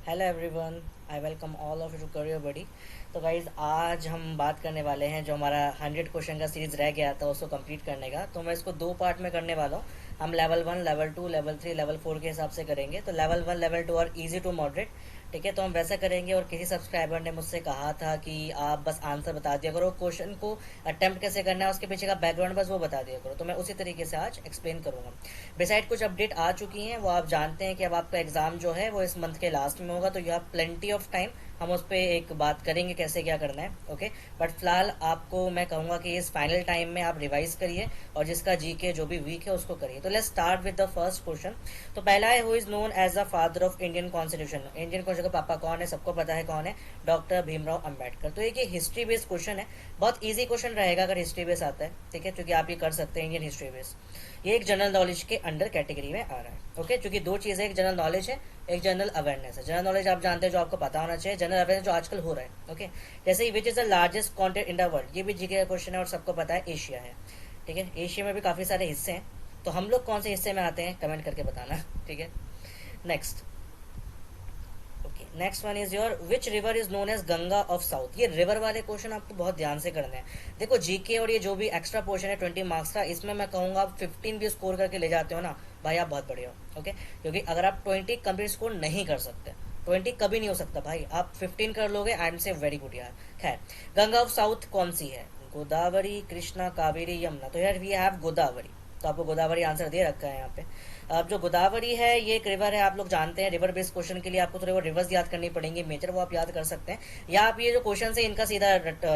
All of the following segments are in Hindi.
Hello everyone, I welcome all of you to Career Buddy. तो गाइज आज हम बात करने वाले हैं जो हमारा 100 क्वेश्चन का सीरीज रह गया था उसको कंप्लीट करने का। तो मैं इसको दो पार्ट में करने वाला हूँ। हम लेवल 1, लेवल 2, लेवल 3, लेवल 4 के हिसाब से करेंगे। तो लेवल 1, लेवल 2 और इजी टू मॉडरेट, ठीक है। तो हम वैसा करेंगे। और किसी सब्सक्राइबर ने मुझसे कहा था कि आप बस आंसर बता दिया करो, क्वेश्चन को अटेम्प्ट कैसे करना है उसके पीछे का बैकग्राउंड बस वो बता दिया करो। तो मैं उसी तरीके से आज एक्सप्लेन करूंगा। बिसाइड कुछ अपडेट आ चुकी हैं, वो आप जानते हैं कि अब आपका एग्जाम जो है वो इस मंथ के लास्ट में होगा। तो you have plenty of time. हम उस पर एक बात करेंगे कैसे क्या करना है, ओके। बट फिलहाल आपको मैं कहूंगा कि इस फाइनल टाइम में आप रिवाइज करिए और जिसका जीके जो भी वीक है उसको करिए। तो let's start with the first question. तो पहला है, who is known as the father of Indian constitution. Indian constitution का पापा कौन है, सबको पता है कौन है, डॉक्टर भीमराव अंबेडकर। तो ये हिस्ट्री बेस्ड क्वेश्चन है, बहुत ईजी क्वेश्चन रहेगा अगर हिस्ट्री बेस आता है, ठीक है, क्योंकि आप ये कर सकते हैं इंडियन हिस्ट्री बेस। ये एक जनरल नॉलेज के अंडर कैटेगरी में आ रहा है, ओके। क्योंकि दो चीजें, एक जनरल नॉलेज है, एक जनरल अवेयरनेस है। जनरल नॉलेज आप जानते हैं जो आपको पता होना चाहिए, जनरल अवेयरनेस जो आजकल हो रहा है, ओके। जैसे which is the largest continent in the world, ये भी जीके का क्वेश्चन है और सबको पता है एशिया है, ठीक है। एशिया में भी काफी सारे हिस्से हैं, तो हम लोग कौन से हिस्से में आते हैं कमेंट करके बताना, ठीक है। Next, next one is your, which river is known as Ganga of south. ये रिवर वाले क्वेश्चन आपको बहुत ध्यान से करने हैं। देखो जीके और ये जो भी एक्स्ट्रा पोर्शन है 20 मार्क्स का, इसमें मैं कहूंगा आप 15 भी स्कोर करके ले जाते हो ना भाई, आप बहुत बढ़िया हो, ओके। क्योंकि अगर आप 20 कंप्लीट स्कोर नहीं कर सकते, 20 कभी नहीं हो सकता भाई, आप 15 कर लोगे, आई एम से वेरी गुड यार। खैर, गंगा ऑफ साउथ कौन सी है, गोदावरी, कृष्णा, कावेरी, यमुना। तो यार वी हैव गोदावरी, तो आपको गोदावरी आंसर दे रखा है यहाँ पे। अब जो गोदावरी है ये एक रिवर है, आप लोग जानते हैं। रिवर बेस्ड क्वेश्चन के लिए आपको थोड़े वो रिवर्स याद करनी पड़ेंगी, मेजर वो आप याद कर सकते हैं, या आप ये जो क्वेश्चन है इनका सीधा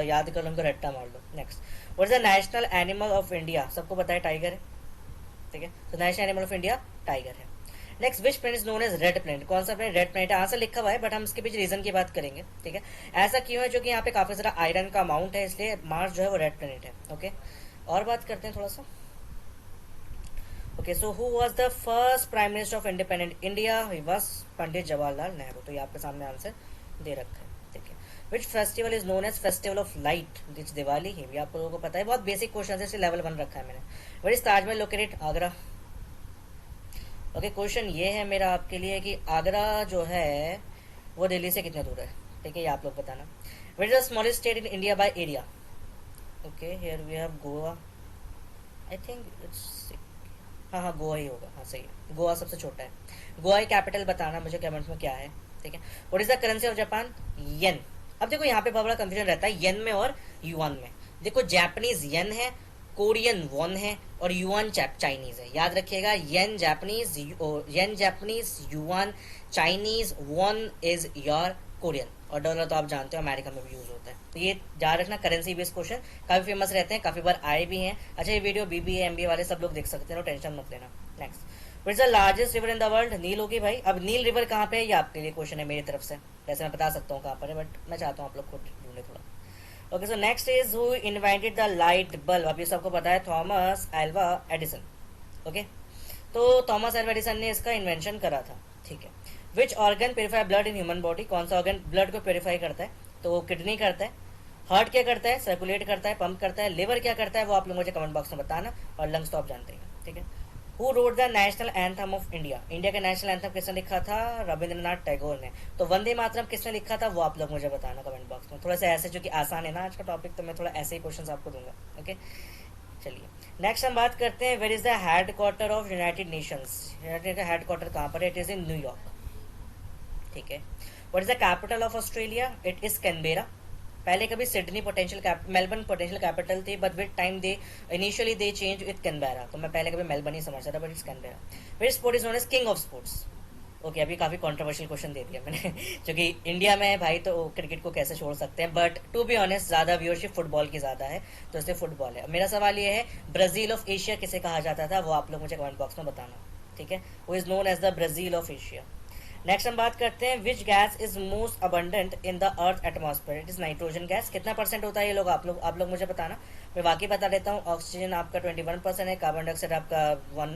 याद कर लो, उनका रट्टा मार लो। Next, what is the national animal of India. सबको पता है टाइगर है, ठीक है। तो national animal of India tiger है। Next, which planet is known as red planet. कौन सा प्लेनेट रेड प्लेनेट है, आंसर लिखा हुआ है बट हम इसके पीछे रीजन की बात करेंगे, ठीक है। ऐसा क्यों है, जो कि यहाँ पे काफी सारा आयरन का अमाउंट है, इसलिए मार्स जो है वो रेड प्लेनेट है, ओके। और बात करते हैं थोड़ा सा, okay. So who was the first prime minister of independent India, he was Pandit Jawaharlal Nehru. तो ये आपके सामने आंसर दे रखा है, ठीक है। Which festival is known as festival of light, this Diwali ही भी आप लोगों को पता है, बहुत बेसिक क्वेश्चन है, इसलिए लेवल 1 रखा है मैंने। Where is Taj Mahal located, Agra, okay. Question ये है मेरा आपके लिए कि आगरा जो है वो दिल्ली से कितने दूर है, ठीक है, ये आप लोग बताना। Where is the smallest state in India by area, okay. Here we have Goa, I think it's, हाँ हाँ गोवा ही होगा, हाँ सही है, गोवा सबसे छोटा है। गोवा की कैपिटल बताना मुझे कमेंट्स में क्या है, ठीक है। What is the currency of Japan, yen. अब देखो यहाँ पे बहुत बड़ा कंफ्यूजन रहता है येन में और युआन में। देखो जापानीज येन है, कोरियन वॉन है और युआन चाइनीज है। याद रखिएगा, yen Japanese, yuan Chinese, won is your Korean, और डॉलर तो आप जानते हो अमेरिका में भी यूज होता है। तो ये याद रखना, करेंसी बेस्ड क्वेश्चन काफी फेमस रहते हैं, काफी बार आए भी हैं। अच्छा, ये वीडियो बीबीए एमबीए वाले सब लोग देख सकते हैं, टेंशन मत लेना। Next, what is the largest river in the world, नील होगी भाई। अब नील रिवर कहाँ पे है, ये आपके लिए क्वेश्चन है मेरी तरफ से। वैसे मैं बता सकता हूँ कहाँ पर है, बट मैं चाहता हूँ आप लोग खुद ढूंढे थोड़ा। Okay, so next is, who invented the light bulb. अब ये सबको पता है, थॉमस एल्वा एडिसन, ओके। तो थॉमस एल्वा एडिसन ने इसका इन्वेंशन करा था, ठीक है। Which organ purify blood in human body, कौन सा ऑर्गन ब्लड को प्योरीफाई करता है, तो किडनी करता है। हार्ट क्या करता है, सर्कुलेट करता है, पंप करता है। लिवर क्या करता है वो आप लोग मुझे कमेंट बॉक्स में बताना, और लंग्स तो आप जानते हैं, ठीक है। Who wrote the national anthem of India, India का नेशनल एंथम किसने लिखा था, रविंद्रनाथ टैगोर ने। तो वंदे मातरम किसने लिखा था वो आप लोग मुझे बताना कमेंट बॉक्स में। थोड़ा सा ऐसे, जो कि आसान है ना आज का टॉपिक, तो मैं थोड़ा ऐसे ही क्वेश्चन आपको दूंगा, ओके। चलिए नेक्स्ट हम बात करते हैं, where is the headquarter of United Nations. United का हेड क्वार्टर कहाँ पर है, इट इज इन न्यूयॉर्क, ठीक है। What is the capital of Australia, it is Canberra. पहले कभी Sydney potential Melbourne potential capital थी, but with time they initially they change with Canberra. तो मैं पहले कभी मेलबर्न ही समझता था, but it's Canberra. Which sport is known as king of sports, okay. अभी काफी कंट्रोवर्शियल क्वेश्चन दे दिया मैंने क्योंकि इंडिया में है भाई, तो क्रिकेट को कैसे छोड़ सकते हैं, बट टू बी ऑनेस्ट ज्यादा व्यूअरशिप फुटबॉल की ज्यादा है, तो इसलिए फुटबॉल है। मेरा सवाल ये है, ब्राजील ऑफ एशिया किसे कहा जाता था, वो आप लोग मुझे कमेंट बॉक्स में बताना, ठीक है। वो is known as the Brazil of Asia. Next हम बात करते हैं, which gas is most abundant in the earth atmosphere, it is nitrogen gas. कितना परसेंट होता है ये लोग आप लोग मुझे बताना। मैं बाकी बता देता हूँ, ऑक्सीजन आपका 21% है, कार्बन डाइऑक्साइड आपका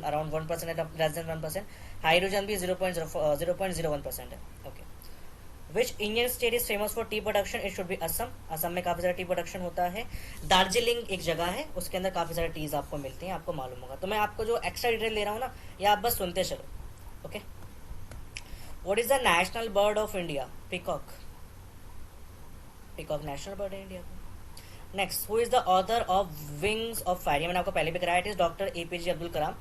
अराउंड 1% है, लेस देन 1%। हाइड्रोजन भी 0.01% है, okay. Which Indian state is famous for T production, it should be Assam. Assam में काफी सारा टी प्रोडक्शन होता है। दार्जिलिंग एक जगह है, उसके अंदर काफी सारे टीज आपको मिलती हैं, आपको मालूम होगा। तो मैं आपको जो एक्स्ट्रा डिटेल ले रहा हूँ ना, ये आप बस सुनते चलो, okay. What is the national bird of India? Peacock. Peacock national bird है इंडिया का। Next, who is the author of Wings of Fire? ये मैंने आपको पहले भी कराया, it is doctor APJ Abdul Kalam.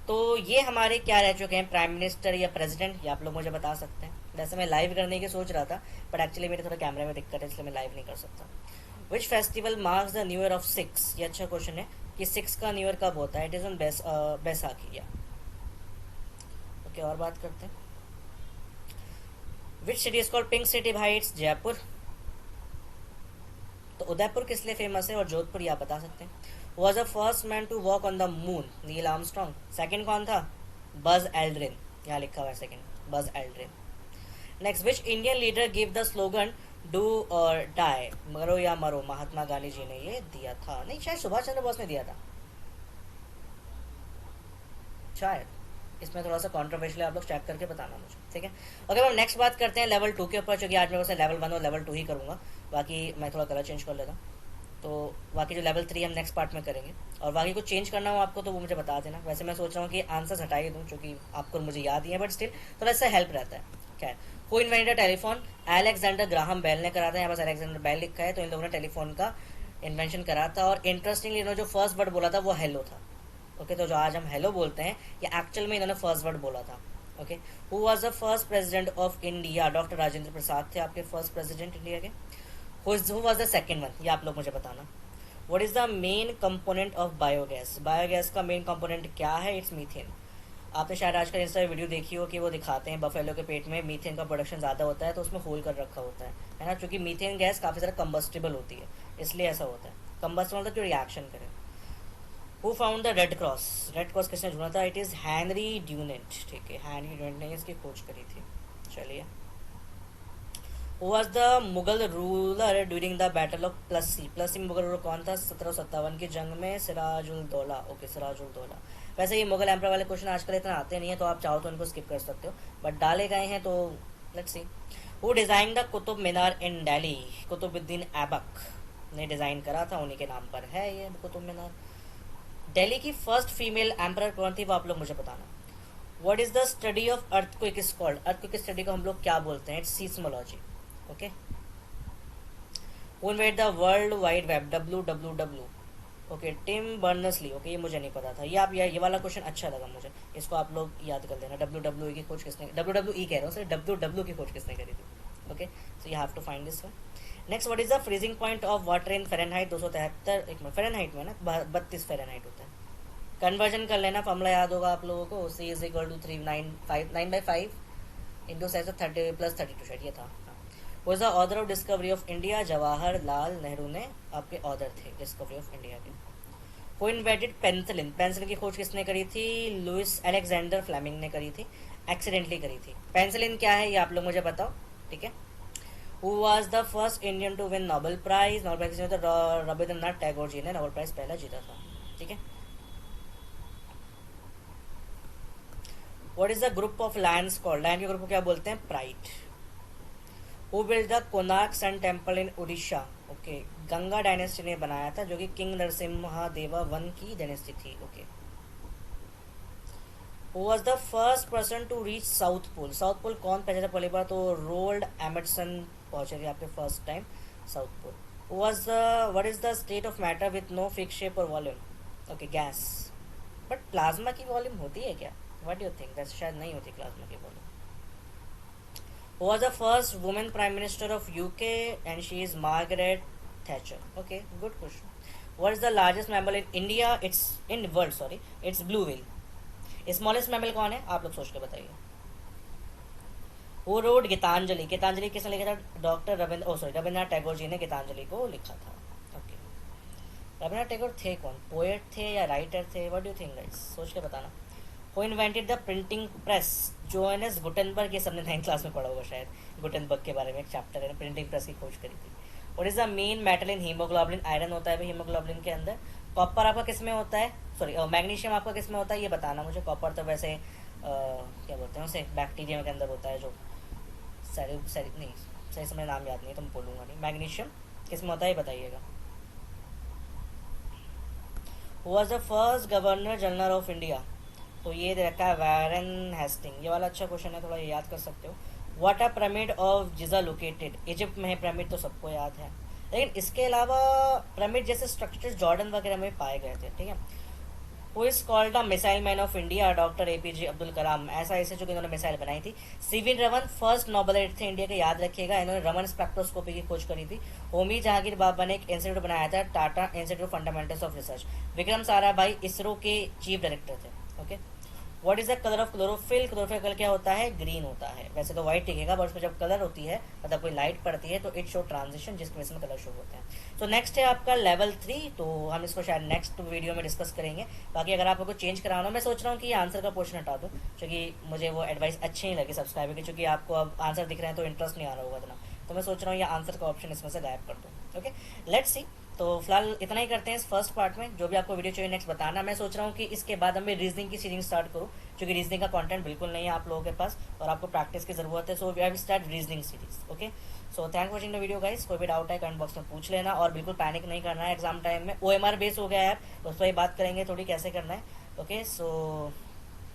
तो ये हमारे क्या रह चुके हैं, प्राइम मिनिस्टर या प्रेसिडेंट, ये आप लोग मुझे बता सकते हैं। वैसे मैं लाइव करने की सोच रहा था, बट एक्चुअली मेरे थोड़ा कैमरे में दिक्कत है, इसलिए मैं लाइव नहीं कर सकता। Which festival marks the new year of six? ये अच्छा क्वेश्चन है कि सिक्स का न्यू ईयर कब होता है? It is on Baisakhi. या ओके, और बात करते हैं। Which city is called pink city? भाई इट्स जयपुर। तो उदयपुर किस लिए फेमस है? और जोधपुर, ये आप बता सकते हैं। Was the first man to walk on the moon? Neil Armstrong. Second कौन था? बज एल्ड्रिन, यहाँ लिखा हुआ है second, Buzz Aldrin. Next, which Indian leader give the slogan do और डाई? मरो या मरो, महात्मा गांधी जी ने ये दिया था। नहीं, शायद सुभाष चंद्र बोस ने दिया था शायद। इसमें थोड़ा सा कॉन्ट्रोवर्शियल, आप लोग चेक करके बताना मुझे, ठीक है। ओके, हम नेक्स्ट बात करते हैं लेवल 2 के ऊपर, क्योंकि आज मेरे को लेवल 1 और लेवल 2 ही करूँगा, बाकी मैं थोड़ा कलर चेंज कर लेता हूँ। तो बाकी जो लेवल 3 हम नेक्स्ट पार्ट में करेंगे, और बाकी कुछ चेंज करना हो आपको तो वो मुझे बता देना। वैसे मैं सोच रहा हूँ कि आंसर्स हटा ही दूँ, क्योंकि आपको मुझे याद ही है, बट स्टिल थोड़ा सा हेल्प रहता है। क्या है? Who invented telephone? Alexander Graham Bell ने करा था। यहाँ बस अलेक्जेंडर बेल लिखा है, तो इन लोगों ने टेलीफोन का इन्वेंशन करा था। और इंटरेस्टिंगली इन्होंने जो फर्स्ट वर्ड बोला था वो हेलो था। ओके, तो जो आज हम हेलो बोलते हैं, ये एक्चुअल में इन्होंने फर्स्ट वर्ड बोला था। Okay, who was the first president of India? Doctor Rajendra Prasad थे आपके फर्स्ट प्रेसिडेंट इंडिया के। Who was the second one? ये आप लोग मुझे बताना। What is the main component of biogas? Biogas का मेन कंपोनेंट क्या है? It's methane. आपने शायद आजकल इंस्टा वीडियो देखी हो कि वो दिखाते हैं बफेलो के पेट में मीथेन का प्रोडक्शन ज़्यादा होता है, तो उसमें होल कर रखा होता है ना, क्योंकि मीथेन गैस काफ़ी ज़्यादा कंबस्टिबल होती है, इसलिए ऐसा होता है। कंबस्टिबल मतलब जो रिएक्शन करे। Who found the red cross? Red cross किसने ढूंढा था? इट इज़ हेनरी ड्यूनेंट, ठीक है, हेनरी ड्यूनेंट ने इसकी खोज करी थी। चलिए, who was the Mughal ruler during the battle of Plessis? Plessis में मुगल रूलर कौन था 1757 की जंग में? सिराजुल दौला। ओके, सिराजुल दौला। वैसे ये मुगल एम्पर वाले क्वेश्चन आजकल इतना आते नहीं है, तो आप चाहो तो इनको स्किप कर सकते हो, बट डाले गए हैं, तो let's see. Who design the Qutub Minar in Delhi? Qutubuddin Aibak ने डिजाइन करा था, उन्हीं के नाम पर है ये कुतुब मीनार। दिल्ली की फर्स्ट फीमेल एम्पर कौन थी? वो आप लोग मुझे बताना। What is the study of earthquake is called? Earthquake study को हम लोग क्या बोलते हैं? It's seismology. Okay, who invented the world wide web? WWW। Okay, Tim Berners-Lee. Okay, ये मुझे नहीं पता था। ये वाला क्वेश्चन अच्छा लगा मुझे, इसको आप लोग याद कर लेना। WWE की खोज किसने, WWE कह रहा हूँ सर, WW की खोज किसने करी थी? Okay, so you have to find this one. Next, what is the freezing point of water in Fahrenheit? 273। एक मिनट, फ़ारेनहाइट में ना 32 फ़ारेनहाइट होता है। कन्वर्जन कर लेना, फॉर्मूला याद होगा आप लोगों को। C is equal to 9/5 into size of 30 + 32, शायद ये था। Was the author of discovery of India? Jawaharlal Nehru ने आपके ऑथर थे डिस्कवरी ऑफ इंडिया के। Who invented penicillin? पेंसिलिन की खोज किसने करी थी? लुइस अलेक्जेंडर फ्लेमिंग ने करी थी, एक्सीडेंटली करी थी। पेंसिलिन क्या है ये आप लोग मुझे बताओ, ठीक है। Who was the first Indian to win Nobel prize? Nobel prize में तो रविंद्रनाथ टैगोर जी ने नोबेल प्राइज पहला जीता था, ठीक है। What is the group of lions called? Lion के ग्रुप को क्या बोलते हैं? Pride. Who build the Konark sun temple in Orissa? Okay, Ganga dynasty ने बनाया था, जो कि किंग नरसिम्हा देवा वन की डायनेस्टी थी। Okay, who was the first person to reach south pole? South pole कौन पहुंचा था पहली बार? तो रोल्ड एमर्सन पहुंचे थे आपके first time south pole. Who was the what is the state of matter with no fix shape और volume? Okay, gas. But plasma की वॉल्यूम होती है क्या? What do you think? वैसे शायद नहीं होती प्लाज्मा की volume. Who was the first woman prime minister of UK? And she is Margaret Thatcher. Okay, good question. What is the largest mammal in India? It's in world, sorry. It's blue whale. Smallest mammal कौन है? आप लोग सोच के बताइए। Who wrote Geetanjali? गीतांजलि किसने लिखा था? डॉक्टर रविंद्रनाथ टैगोर जी ने गीतांजलि को लिखा था। ओके, रविंद्रनाथ टैगोर थे कौन? पोएट थे या राइटर थे? What do you think guys? सोच के बताना। Who invented the printing press? Johannes Gutenberg. ये सबने 9th क्लास में पढ़ा होगा शायद, गुटेनबर्ग के बारे में एक चैप्टर है, प्रिंटिंग प्रेस की खोज करी थी। What is the main metal in hemoglobin? Iron होता है हीमोग्लोबिन के अंदर। कॉपर आपका किस में होता है? सॉरी, मैग्नीशियम आपका किस में होता है ये बताना मुझे। कॉपर तो वैसे क्या बोलते हैं उसे, बैक्टीरिया के अंदर होता है, जो नहीं सही समय नाम याद नहीं तो मैं बोलूँगा नहीं। मैग्नीशियम किस में होता है ये बताइएगा। Who was the first governor general of India? तो ये दे रखा है वारेन हेस्टिंग, ये वाला अच्छा क्वेश्चन है, थोड़ा ये याद कर सकते हो। What are pyramid of Giza located, Egypt में है पिरामिड तो सबको याद है, लेकिन इसके अलावा पिरामिड जैसे स्ट्रक्चर्स जॉर्डन वगैरह में पाए गए थे, ठीक है। Who is called the missile man of India, doctor APJ Abdul Kalam, ऐसा ऐसे जो कि इन्होंने मिसाइल बनाई थी। सीविन रमन फर्स्ट नोबेलिस्ट थे इंडिया के, याद रखिएगा, इन्होंने रमन स्पेक्ट्रोस्कोपी की खोज करी थी। होमी जहांगीर बाबा ने एक इंस्टीट्यूट बनाया था, Tata institute fundamentals of research. Vikram Sarabhai ISRO के चीफ डायरेक्टर थे, okay. What is the colour of chlorophyll, chlorophyll colour क्या होता है, ग्रीन होता है, वैसे तो व्हाइट दिखेगा बट उसमें जब कलर होती है मतलब कोई लाइट पड़ती है तो इट शो ट्रांजिशन, जिसकी वजह से कलर शो होते हैं। तो नेक्स्ट है आपका लेवल 3, तो हम इसको शायद नेक्स्ट वीडियो में डिस्कस करेंगे। बाकी अगर आपको कुछ चेंज कराना हो, मैं सोच रहा हूँ कि ये आंसर का पोर्शन हटा दूँ, क्योंकि मुझे वो एडवाइस अच्छी नहीं लगी सब्सक्राइबर की, क्योंकि आपको अब आंसर दिख रहे हैं तो इंटरेस्ट नहीं आ रहा होगा इतना, तो मैं सोच रहा हूँ ये आंसर का ऑप्शन इसमें से गायब कर दूँ, ओके। Let's see. तो फिलहाल इतना ही करते हैं इस फर्स्ट पार्ट में, जो भी आपको वीडियो चाहिए नेक्स्ट बताना। मैं सोच रहा हूँ कि इसके बाद मैं रीजनिंग की सीरीज स्टार्ट करूँ, क्योंकि रीजनिंग का कंटेंट बिल्कुल नहीं है आप लोगों के पास और आपको प्रैक्टिस की जरूरत है। So we have start reasoning series, okay. So thank watching the video guys. कोई भी डाउट है कमेंट बॉक्स में पूछ लेना, और बिल्कुल पैनिक नहीं करना है एग्जाम टाइम में। OMR बेस हो गया है, उस पर बात करेंगे थोड़ी कैसे करना है, okay. So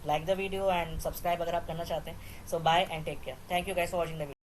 like the video and subscribe अगर आप करना चाहते हैं। So bye and take care, thank you guys for watching the video.